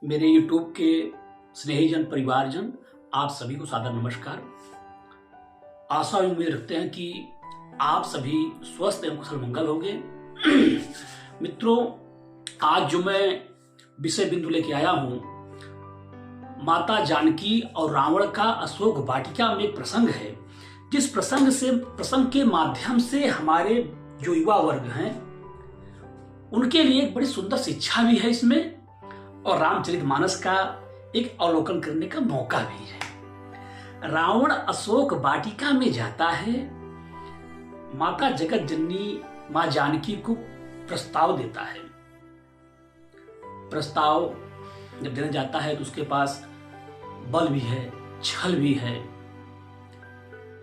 मेरे YouTube के स्नेहीजन परिवारजन आप सभी को सादर नमस्कार। आशा और उम्मीद रखते हैं कि आप सभी स्वस्थ एवं कुशल मंगल होंगे। मित्रों, आज जो मैं विषय बिंदु लेके आया हूं, माता जानकी और रावण का अशोक वाटिका में एक प्रसंग है, जिस प्रसंग के माध्यम से हमारे जो युवा वर्ग हैं उनके लिए एक बड़ी सुंदर शिक्षा भी है इसमें, और रामचरितमानस का एक अवलोकन करने का मौका भी है। रावण अशोक वाटिका में जाता है, माता जगत जननी मां जानकी को प्रस्ताव देता है। प्रस्ताव जब देने जाता है तो उसके पास बल भी है, छल भी है,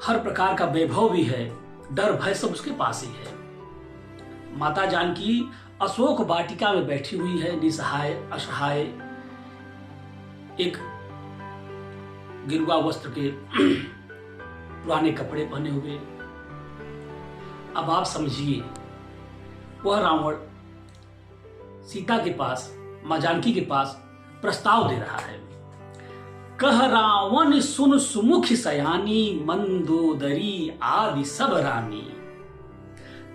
हर प्रकार का वैभव भी है, डर भय सब उसके पास ही है। माता जानकी अशोक वाटिका में बैठी हुई है, निसहाय असहाय, एक गिरुआ वस्त्र के पुराने कपड़े पहने हुए। अब आप समझिए, वह रावण सीता के पास, मां जानकी के पास प्रस्ताव दे रहा है। कह रावण सुन सुमुख सयानी, मंदोदरी आदि सब रानी,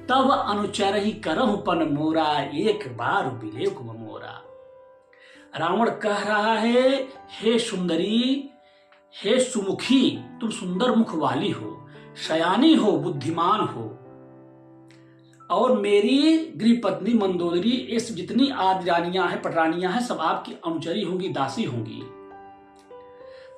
तब अनुचर ही करहु पन मोरा, एक बार बिलेक मोरा। रावण कह रहा है, हे सुंदरी, हे सुमुखी, तुम सुंदर मुख वाली हो, शयानी हो, बुद्धिमान हो, और मेरी गृह पत्नी मंदोदरी, ये सब जितनी आदि रानियां हैं, पटरानियां हैं, सब आपकी अनुचरी होंगी, दासी होंगी।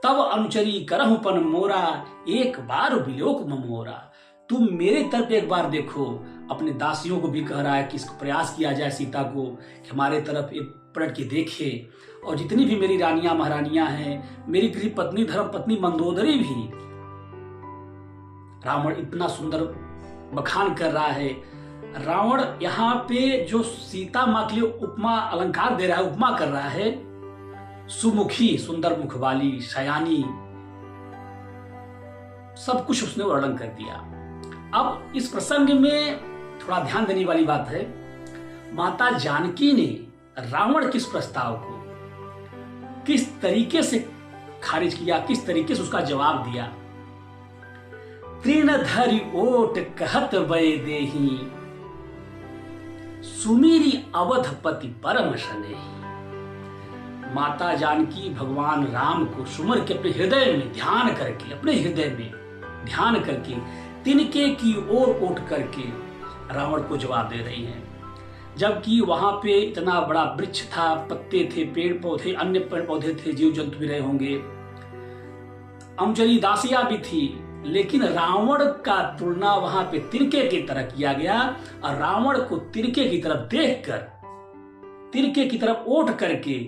तब अनुचरी करहु पन मोरा, एक बार बिलोक मोरा। तुम मेरे तरफ एक बार देखो। अपने दासियों को भी कह रहा है कि इसको प्रयास किया जाए सीता को कि हमारे तरफ एक पलट के देखे, और जितनी भी मेरी रानियां महारानियां हैं, मेरी गृह पत्नी धर्म पत्नी मंदोदरी भी। रावण इतना सुंदर बखान कर रहा है। रावण यहाँ पे जो सीता मां के लिए उपमा अलंकार दे रहा है, उपमा कर रहा है, सुमुखी, सुंदर मुख वाली, शयानी, सब कुछ उसने वर्णन कर दिया। अब इस प्रसंग में थोड़ा ध्यान देने वाली बात है, माता जानकी ने रावण किस प्रस्ताव को किस तरीके से खारिज किया, किस तरीके से उसका जवाब दिया। तृणधरि ओट कहत वै देही, सुमीरी अवधपति परम स्नेही। माता जानकी भगवान राम को सुमर के अपने हृदय में ध्यान करके, अपने हृदय में ध्यान करके, तिनके की ओर उठ करके रावण को जवाब दे रही हैं। जबकि वहां पे इतना बड़ा वृक्ष था, पत्ते थे, पेड़ पौधे, अन्य पेड़ पौधे थे, जीव जंतु भी रहे होंगे, अनुचरी दासियां भी थी, लेकिन रावण का तुलना वहां पे तिनके की तरह किया गया। और रावण को तिनके की तरफ देखकर, तिनके की तरफ ओट करके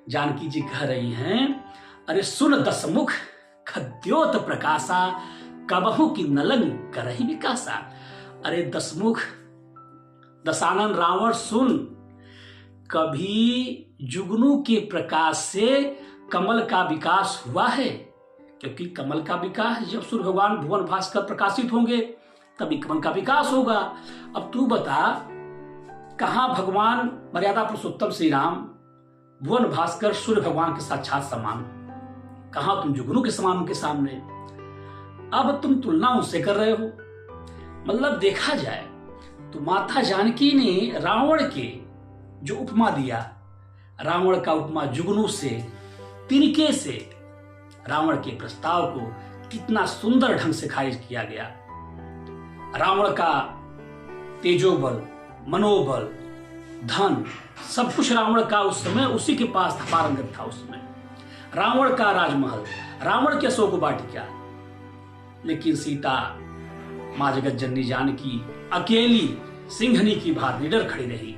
जानकी जी कह रही हैं, अरे सुन दसमुख खद्योत प्रकाशा, कबहू की नलन करही विकासा। अरे दसमुख, दशानन रावण सुन, कभी जुगनू के प्रकाश से कमल का विकास हुआ है? क्योंकि कमल का विकास जब सूर्य भगवान भुवन भास्कर प्रकाशित होंगे तभी कमल का विकास होगा। अब तू बता, कहां भगवान मर्यादा पुरुषोत्तम श्री राम भुवन भास्कर सूर्य भगवान के साक्षात समान, कहां तुम जुगनू के समान उनके सामने? अब तुम तुलना उनसे कर रहे हो। मतलब देखा जाए तो माता जानकी ने रावण के जो उपमा दिया, रावण का उपमा जुगनू से, तिनके से, रावण के प्रस्ताव को कितना सुंदर ढंग से खारिज किया गया। रावण का तेजोबल, मनोबल, धन, सब कुछ रावण का उस समय उसी के पास था, पारंगत था उसमें। रावण का राजमहल, रावण के अशोक वाटिका, लेकिन सीता मां जगत जननी जानकी अकेली सिंहनी की भांति निडर खड़ी रही।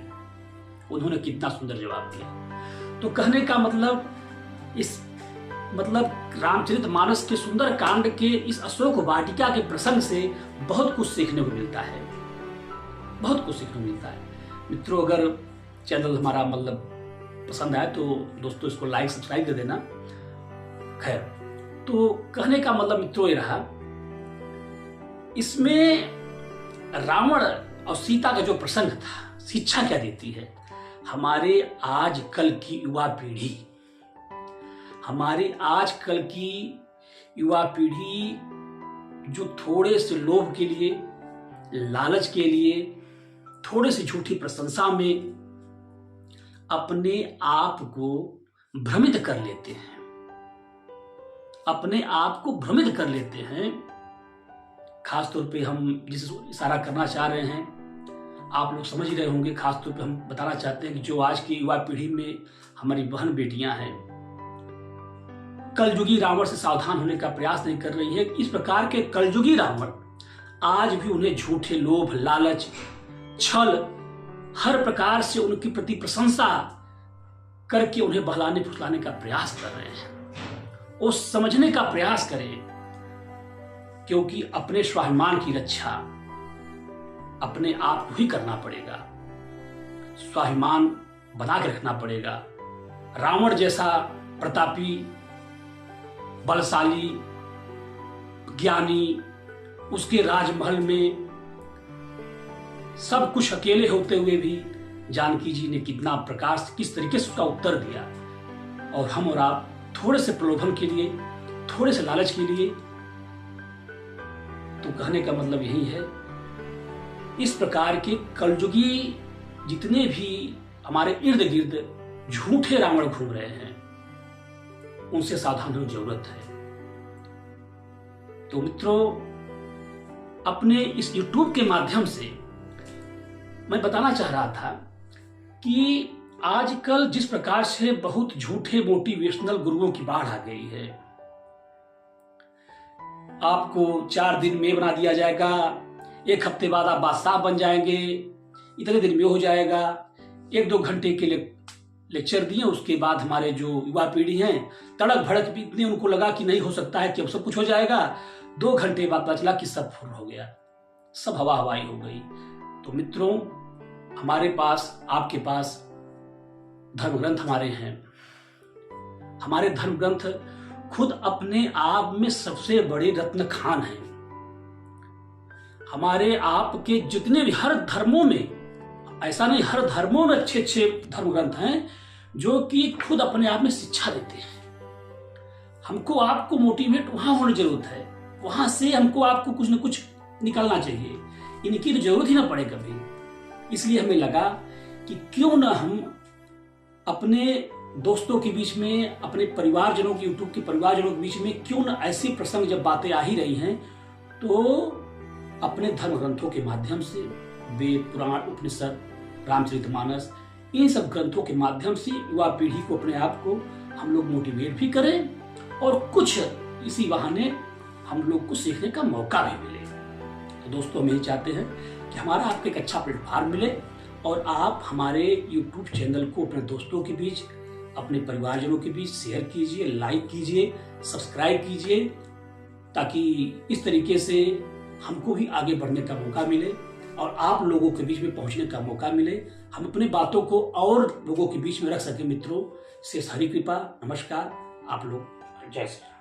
उन्होंने कितना सुंदर जवाब दिया। तो कहने का मतलब रामचरितमानस के सुंदर कांड के इस अशोक वाटिका के प्रसंग से बहुत कुछ सीखने को मिलता है, बहुत कुछ सीखने को मिलता है। मित्रों, अगर चैनल हमारा पसंद आए तो दोस्तों इसको लाइक सब्सक्राइब कर देना। खैर, तो कहने का मित्रों ये रहा, इसमें रावण और सीता का जो प्रसंग था, शिक्षा क्या देती है? हमारे आज कल की युवा पीढ़ी हमारी आजकल की युवा पीढ़ी जो थोड़े से लोभ के लिए, लालच के लिए, थोड़े से झूठी प्रशंसा में अपने आप को भ्रमित कर लेते हैं, अपने आप को भ्रमित कर लेते हैं। खासतौर पे हम जिस इशारा करना चाह रहे हैं आप लोग समझ ही रहे होंगे। खासतौर पे हम बताना चाहते हैं कि जो आज की युवा पीढ़ी में हमारी बहन बेटियां हैं, कलयुगी रावण से सावधान होने का प्रयास नहीं कर रही है। इस प्रकार के कलयुगी रावण आज भी उन्हें झूठे लोभ, लालच, छल, हर प्रकार से उनकी प्रति प्रशंसा करके उन्हें बहलाने फुसलाने का प्रयास कर रहे हैं। वो समझने का प्रयास करें, क्योंकि अपने स्वाभिमान की रक्षा अपने आप को ही करना पड़ेगा। स्वाभिमान बना के रखना पड़ेगा। रावण जैसा प्रतापी, बलशाली, ज्ञानी, उसके राजमहल में सब कुछ अकेले होते हुए भी जानकी जी ने कितना प्रकार से, किस तरीके से उसका उत्तर दिया। और हम और आप थोड़े से प्रलोभन के लिए, थोड़े से लालच के लिए, तो कहने का मतलब यही है, इस प्रकार के कलयुगी जितने भी हमारे इर्द गिर्द झूठे रावण घूम रहे हैं, उनसे सावधान होने की जरूरत है। तो मित्रों, अपने इस YouTube के माध्यम से मैं बताना चाह रहा था कि आजकल जिस प्रकार से बहुत झूठे मोटिवेशनल गुरुओं की बाढ़ आ गई है, आपको 4 दिन में बना दिया जाएगा, 1 हफ्ते बाद आप बादशाह बन जाएंगे, इतने दिन में हो जाएगा, 1-2 घंटे के लिए लेक्चर दिए, उसके बाद हमारे जो युवा पीढ़ी हैं तड़क भड़क भी इतने उनको लगा कि नहीं हो सकता है कि अब सब कुछ हो जाएगा। 2 घंटे बाद पता चला कि सब फुर हो गया, सब हवा हवाई हो गई। तो मित्रों, हमारे पास, आपके पास धर्म ग्रंथ हमारे हैं। हमारे धर्म ग्रंथ खुद अपने आप में सबसे बड़े रत्न खान हैं। हमारे आप के जितने भी हर धर्मों में, ऐसा नहीं, हर धर्मों में अच्छे अच्छे धर्म ग्रंथ हैं जो कि खुद अपने आप में शिक्षा देते हैं। हमको आपको मोटिवेट वहां होने की जरूरत है, वहां से हमको आपको कुछ न कुछ निकालना चाहिए। इनकी तो जरूरत ही ना पड़े कभी। इसलिए हमें लगा कि क्यों ना हम अपने दोस्तों के बीच में, अपने परिवारजनों की, यूट्यूब के परिवारजनों के बीच में क्यों ना ऐसे प्रसंग, जब बातें आ ही रही हैं, तो अपने धर्म ग्रंथों के माध्यम से, वेद, पुराण, उपनिषद, रामचरितमानस, इन सब ग्रंथों के माध्यम से युवा पीढ़ी को, अपने आप को हम लोग मोटिवेट भी करें और कुछ इसी बहाने हम लोग को सीखने का मौका भी मिले। तो दोस्तों, हम यही चाहते हैं कि हमारा आपको एक अच्छा प्लेटफॉर्म मिले और आप हमारे यूट्यूब चैनल को अपने दोस्तों के बीच, अपने परिवारजनों के बीच शेयर कीजिए, लाइक कीजिए, सब्सक्राइब कीजिए, ताकि इस तरीके से हमको भी आगे बढ़ने का मौका मिले और आप लोगों के बीच में पहुंचने का मौका मिले। हम अपनी बातों को और लोगों के बीच में रख सके। मित्रों, शेष हरि कृपा। नमस्कार। आप लोग जय श्री राम।